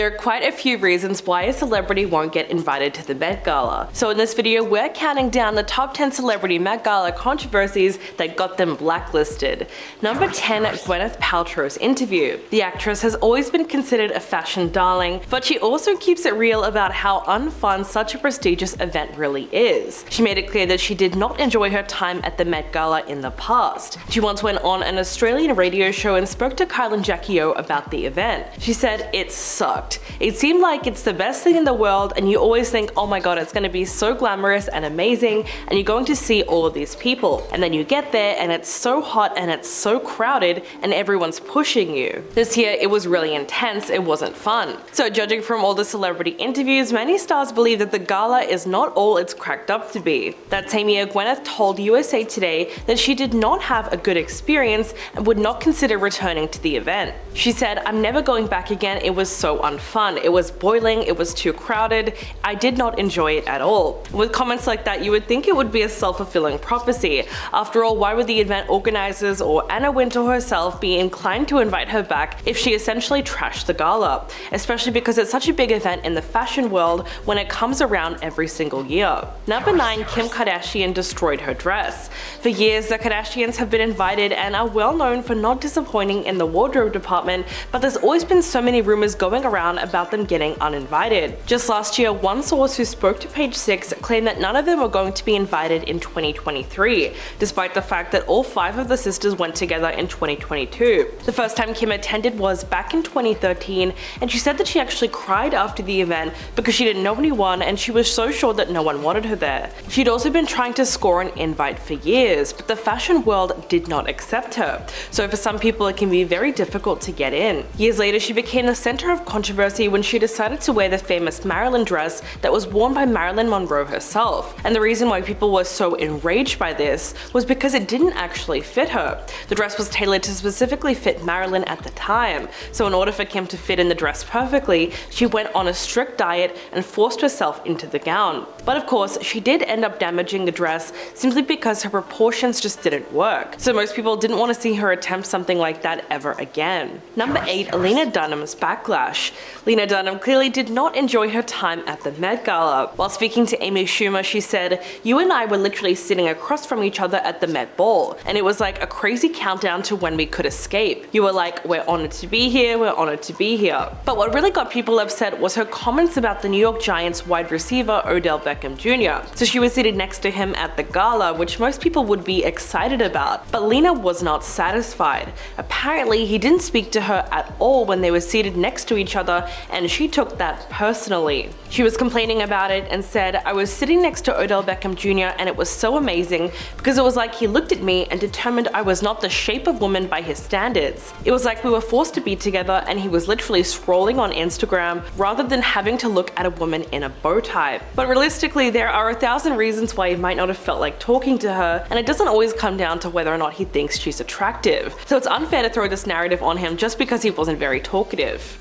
There are quite a few reasons why a celebrity won't get invited to the Met Gala. So in this video, we're counting down the top 10 celebrity Met Gala controversies that got them blacklisted. Number 10, Gwyneth Paltrow's interview. The actress has always been considered a fashion darling, but she also keeps it real about how unfun such a prestigious event really is. She made it clear that she did not enjoy her time at the Met Gala in the past. She once went on an Australian radio show and spoke to Kyle and Jackie O about the event. She said, "It sucked. It seemed like it's the best thing in the world and you always think, oh my god, it's going to be so glamorous and amazing and you're going to see all of these people. And then you get there and it's so hot and it's so crowded and everyone's pushing you." This year it was really intense, it wasn't fun. So judging from all the celebrity interviews, many stars believe that the gala is not all it's cracked up to be. That same year, Gwyneth told USA Today that she did not have a good experience and would not consider returning to the event. She said, "I'm never going back again, it was so unfun. It was boiling, it was too crowded, I did not enjoy it at all." With comments like that, you would think it would be a self-fulfilling prophecy. After all, why would the event organizers or Anna Wintour herself be inclined to invite her back if she essentially trashed the gala? Especially because it's such a big event in the fashion world when it comes around every single year. Number 9, Kim Kardashian destroyed her dress. For years, the Kardashians have been invited and are well known for not disappointing in the wardrobe department, but there's always been so many rumors going around about them getting uninvited. Just last year, one source who spoke to Page 6 claimed that none of them were going to be invited in 2023, despite the fact that all 5 of the sisters went together in 2022. The first time Kim attended was back in 2013, and she said that she actually cried after the event because she didn't know anyone and she was so sure that no one wanted her there. She'd also been trying to score an invite for years, but the fashion world did not accept her. So for some people it can be very difficult to get in. Years later, she became the center of controversy when she decided to wear the famous Marilyn dress that was worn by Marilyn Monroe herself. And the reason why people were so enraged by this was because it didn't actually fit her. The dress was tailored to specifically fit Marilyn at the time. So in order for Kim to fit in the dress perfectly, she went on a strict diet and forced herself into the gown. But of course, she did end up damaging the dress simply because her proportions just didn't work. So most people didn't want to see her attempt something like that ever again. Number 8, Lena Dunham's backlash. Lena Dunham clearly did not enjoy her time at the Met Gala. While speaking to Amy Schumer, she said, "You and I were literally sitting across from each other at the Met Ball, and it was like a crazy countdown to when we could escape. You were like, we're honored to be here, we're honored to be here." But what really got people upset was her comments about the New York Giants wide receiver Odell Beckham Jr. So she was seated next to him at the gala, which most people would be excited about. But Lena was not satisfied. Apparently, he didn't speak to her at all when they were seated next to each other, and she took that personally. She was complaining about it and said, "I was sitting next to Odell Beckham Jr. and it was so amazing because it was like he looked at me and determined I was not the shape of woman by his standards. It was like we were forced to be together and he was literally scrolling on Instagram rather than having to look at a woman in a bow tie." But realistically, there are 1,000 reasons why he might not have felt like talking to her, and it doesn't always come down to whether or not he thinks she's attractive. So it's unfair to throw this narrative on him just because he wasn't very talkative.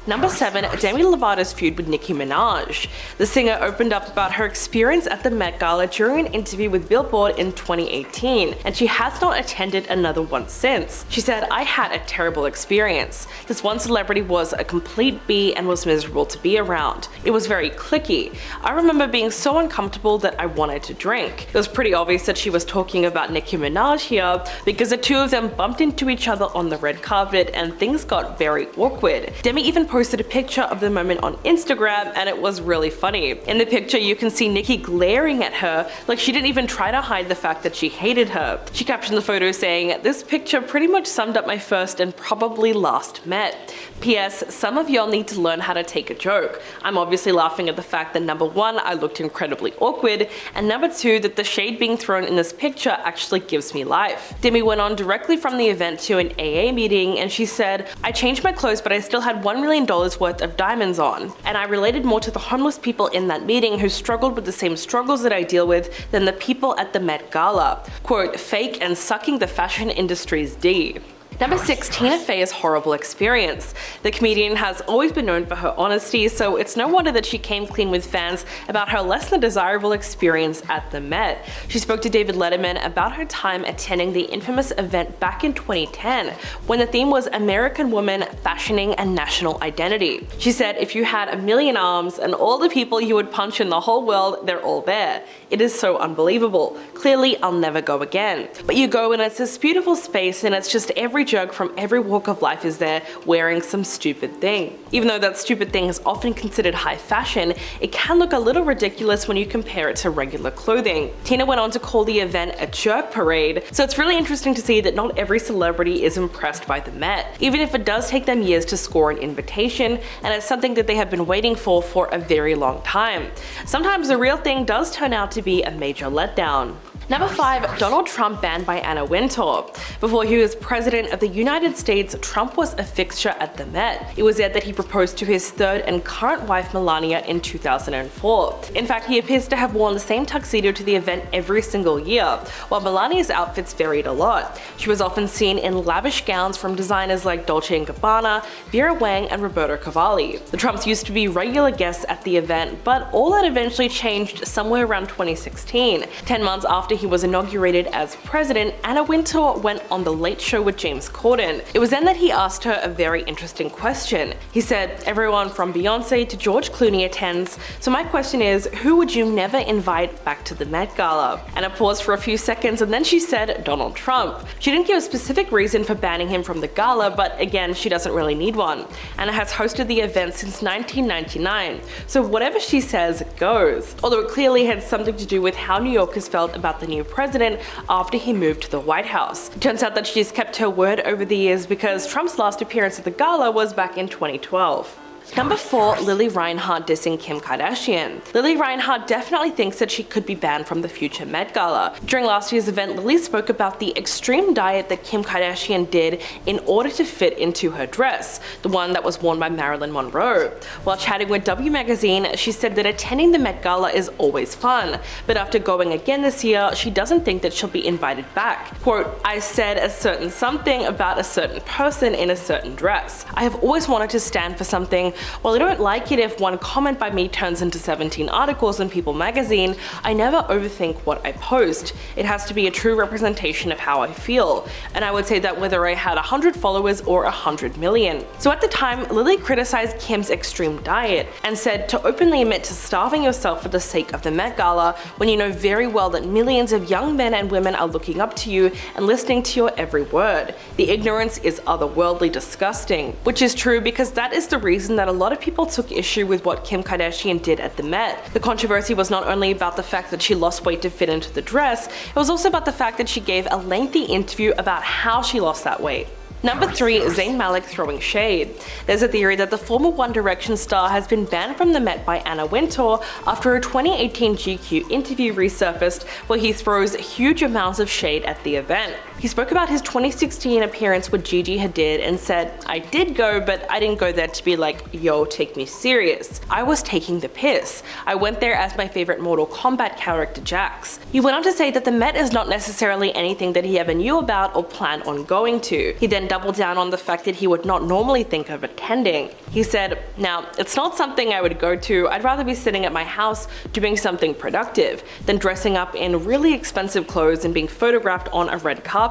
Number 7, Demi Lovato's feud with Nicki Minaj. The singer opened up about her experience at the Met Gala during an interview with Billboard in 2018, and she has not attended another one since. She said, "I had a terrible experience. This one celebrity was a complete bee and was miserable to be around. It was very cliquey. I remember being so uncomfortable that I wanted to drink." It was pretty obvious that she was talking about Nicki Minaj here because the two of them bumped into each other on the red carpet and things got very awkward. Demi even posted a picture of the moment on Instagram and it was really funny. In the picture, you can see Nicki glaring at her like she didn't even try to hide the fact that she hated her. She captioned the photo saying, "This picture pretty much summed up my first and probably last Met. P.S. Some of y'all need to learn how to take a joke. I'm obviously laughing at the fact that number 1, I looked incredibly awkward, and number 2, that the shade being thrown in this picture actually gives me life." Demi went on directly from the event to an AA meeting and she said, "I changed my clothes but I still had $1 million worth of diamonds on. And I related more to the homeless people in that meeting who struggled with the same struggles that I deal with than the people at the Met Gala. Quote, fake and sucking the fashion industry's D." Number 6, Tina Fey's horrible experience. The comedian has always been known for her honesty, so it's no wonder that she came clean with fans about her less than desirable experience at the Met. She spoke to David Letterman about her time attending the infamous event back in 2010, when the theme was American women, fashioning, and national identity. She said, "If you had a million arms and all the people you would punch in the whole world, they're all there. It is so unbelievable. Clearly, I'll never go again." But you go and it's this beautiful space and it's just every joke from every walk of life is there wearing some stupid thing. Even though that stupid thing is often considered high fashion, it can look a little ridiculous when you compare it to regular clothing. Tina went on to call the event a jerk parade, so it's really interesting to see that not every celebrity is impressed by the Met, even if it does take them years to score an invitation, and it's something that they have been waiting for a very long time. Sometimes the real thing does turn out to be a major letdown. Number 5, Donald Trump banned by Anna Wintour. Before he was president of the United States, Trump was a fixture at the Met. It was there that he proposed to his third and current wife Melania in 2004. In fact, he appears to have worn the same tuxedo to the event every single year, while Melania's outfits varied a lot. She was often seen in lavish gowns from designers like Dolce & Gabbana, Vera Wang, and Roberto Cavalli. The Trumps used to be regular guests at the event, but all that eventually changed somewhere around 2016. 10 months after he was inaugurated as president, Anna Wintour went on The Late Show with James Corden. It was then that he asked her a very interesting question. He said, "Everyone from Beyonce to George Clooney attends, so my question is, who would you never invite back to the Met Gala?" Anna paused for a few seconds and then she said Donald Trump. She didn't give a specific reason for banning him from the gala, but again, she doesn't really need one. Anna has hosted the event since 1999, so whatever she says goes. Although it clearly had something to do with how New Yorkers felt about the new president after he moved to the White House. It turns out that she's kept her word over the years because Trump's last appearance at the gala was back in 2012. Number 4, Lili Reinhart dissing Kim Kardashian. Lili Reinhart definitely thinks that she could be banned from the future Met Gala. During last year's event, Lili spoke about the extreme diet that Kim Kardashian did in order to fit into her dress, the one that was worn by Marilyn Monroe. While chatting with W Magazine, she said that attending the Met Gala is always fun, but after going again this year, she doesn't think that she'll be invited back. Quote, "I said a certain something about a certain person in a certain dress. I have always wanted to stand for something. While I don't like it if one comment by me turns into 17 articles in People magazine, I never overthink what I post. It has to be a true representation of how I feel. And I would say that whether I had 100 followers or 100 million. So at the time, Lili criticized Kim's extreme diet and said to openly admit to starving yourself for the sake of the Met Gala when you know very well that millions of young men and women are looking up to you and listening to your every word. The ignorance is otherworldly disgusting." Which is true because that is the reason that a lot of people took issue with what Kim Kardashian did at the Met. The controversy was not only about the fact that she lost weight to fit into the dress, it was also about the fact that she gave a lengthy interview about how she lost that weight. Number 3, Zayn Malik throwing shade. There's a theory that the former One Direction star has been banned from the Met by Anna Wintour after a 2018 GQ interview resurfaced where he throws huge amounts of shade at the event. He spoke about his 2016 appearance with Gigi Hadid and said, "I did go, but I didn't go there to be like, yo, take me serious. I was taking the piss. I went there as my favorite Mortal Kombat character Jax." He went on to say that the Met is not necessarily anything that he ever knew about or planned on going to. He then doubled down on the fact that he would not normally think of attending. He said, "Now, it's not something I would go to. I'd rather be sitting at my house doing something productive than dressing up in really expensive clothes and being photographed on a red carpet.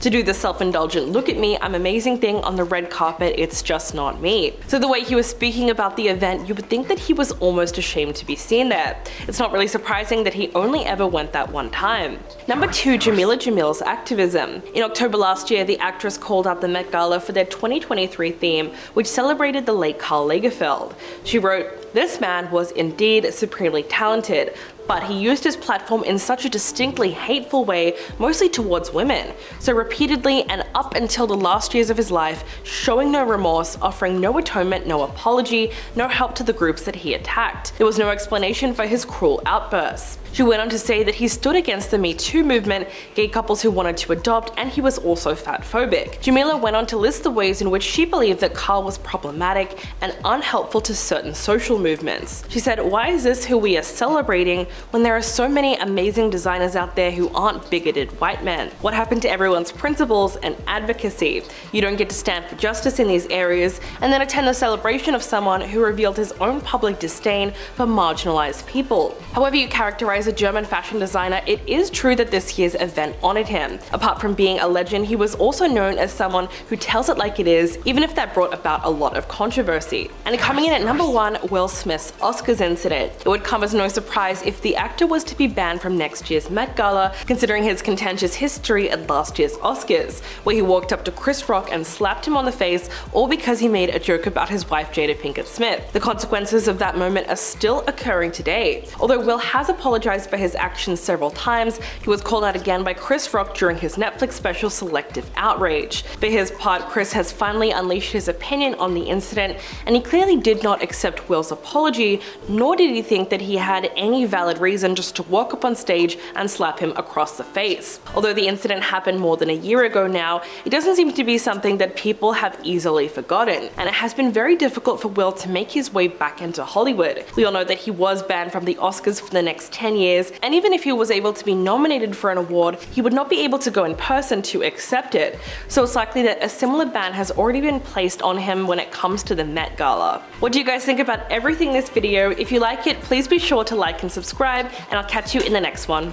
To do the self-indulgent look at me, I'm amazing thing on the red carpet, it's just not me." So the way he was speaking about the event, you would think that he was almost ashamed to be seen there. It's not really surprising that he only ever went that one time. Number 2, Jamil's activism. In October last year, the actress called out the Met Gala for their 2023 theme, which celebrated the late Karl Lagerfeld. She wrote, "This man was indeed supremely talented, but he used his platform in such a distinctly hateful way, mostly towards women. So repeatedly and up until the last years of his life, showing no remorse, offering no atonement, no apology, no help to the groups that he attacked. There was no explanation for his cruel outbursts." She went on to say that he stood against the Me Too movement, gay couples who wanted to adopt, and he was also fatphobic. Jameela went on to list the ways in which she believed that Carl was problematic and unhelpful to certain social movements. She said, "Why is this who we are celebrating when there are so many amazing designers out there who aren't bigoted white men? What happened to everyone's principles and advocacy? You don't get to stand for justice in these areas and then attend the celebration of someone who revealed his own public disdain for marginalized people." However you characterize a German fashion designer, it is true that this year's event honored him. Apart from being a legend, he was also known as someone who tells it like it is, even if that brought about a lot of controversy. And coming in at number 1, Will Smith's Oscars incident. It would come as no surprise if the actor was to be banned from next year's Met Gala, considering his contentious history at last year's Oscars, where he walked up to Chris Rock and slapped him on the face, all because he made a joke about his wife Jada Pinkett Smith. The consequences of that moment are still occurring today. Although Will has apologized for his actions several times, he was called out again by Chris Rock during his Netflix special Selective Outrage. For his part, Chris has finally unleashed his opinion on the incident, and he clearly did not accept Will's apology, nor did he think that he had any valid reason just to walk up on stage and slap him across the face. Although the incident happened more than a year ago now, it doesn't seem to be something that people have easily forgotten, and it has been very difficult for Will to make his way back into Hollywood. We all know that he was banned from the Oscars for the next 10 years, and even if he was able to be nominated for an award, he would not be able to go in person to accept it. So it's likely that a similar ban has already been placed on him when it comes to the Met Gala. What do you guys think about everything in this video? If you like it, please be sure to like and subscribe, and I'll catch you in the next one.